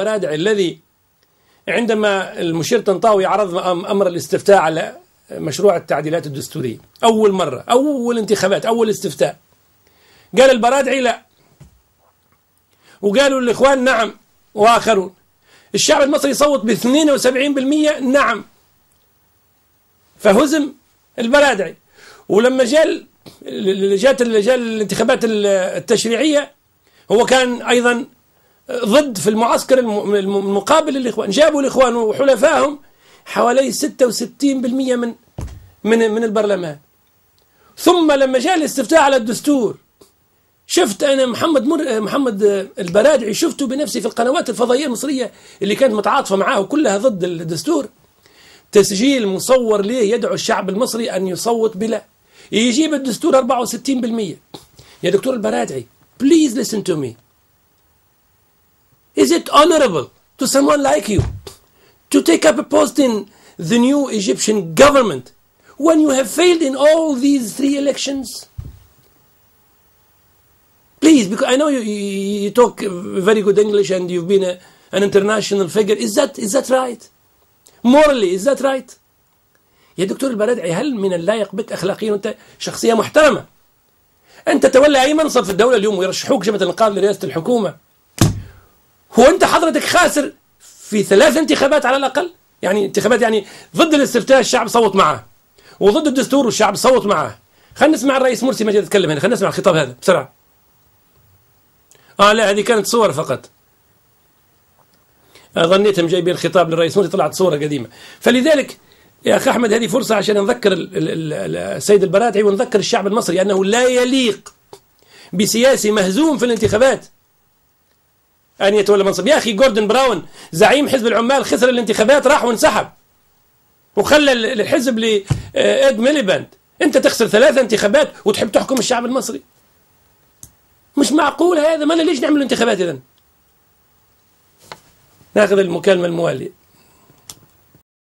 البرادعي الذي عندما المشير طنطاوي عرض أمر الاستفتاء على مشروع التعديلات الدستورية أول مرة، أول انتخابات، أول استفتاء، قال البرادعي لا، وقالوا الإخوان نعم وآخرون. الشعب المصري يصوت ب72% نعم، فهزم البرادعي. ولما جاءت الانتخابات التشريعية هو كان أيضا ضد في المعسكر المقابل للإخوان. جابوا الإخوان وحلفائهم حوالي 66% من البرلمان. ثم لما جاء الاستفتاء على الدستور شفت أنا محمد البرادعي، شفته بنفسي في القنوات الفضائية المصرية اللي كانت متعاطفة معاه وكلها ضد الدستور، تسجيل مصور ليه يدعو الشعب المصري أن يصوت بلا، يجيب الدستور 64%. يا دكتور البرادعي please listen to me. Is it honorable to someone like you to take up a post in the new Egyptian government when you have failed in all these 3 elections? Please, because I know you talk very good English and you've been an international figure. Is that right? Morally, is that right? يا دكتور البرادعي، هل من اللائق بك أخلاقيا وأنت شخصية محترمة أن تتولى أي منصب في الدولة اليوم ويرشحوك جبهة الإنقاذ لرئاسة الحكومة، هو أنت حضرتك خاسر في 3 انتخابات على الأقل؟ يعني انتخابات، يعني ضد الاستفتاء الشعب صوت معه، وضد الدستور والشعب صوت معه. خلينا نسمع الرئيس مرسي ما جاي يتكلم هنا، خلينا نسمع الخطاب هذا بسرعة. لا، هذه كانت صور فقط، ظنيتهم جايبين الخطاب للرئيس مرسي، طلعت صورة قديمة. فلذلك يا أخي أحمد، هذه فرصة عشان نذكر السيد البرادعي ونذكر الشعب المصري أنه لا يليق بسياسي مهزوم في الانتخابات أن يتولى منصب. يا أخي جوردن براون زعيم حزب العمال خسر الانتخابات، راح وانسحب وخلى الحزب لإد ميليباند. أنت تخسر 3 انتخابات وتحب تحكم الشعب المصري؟ مش معقول هذا. ما ليش نعمل انتخابات إذن؟ ناخذ المكالمة الموالية.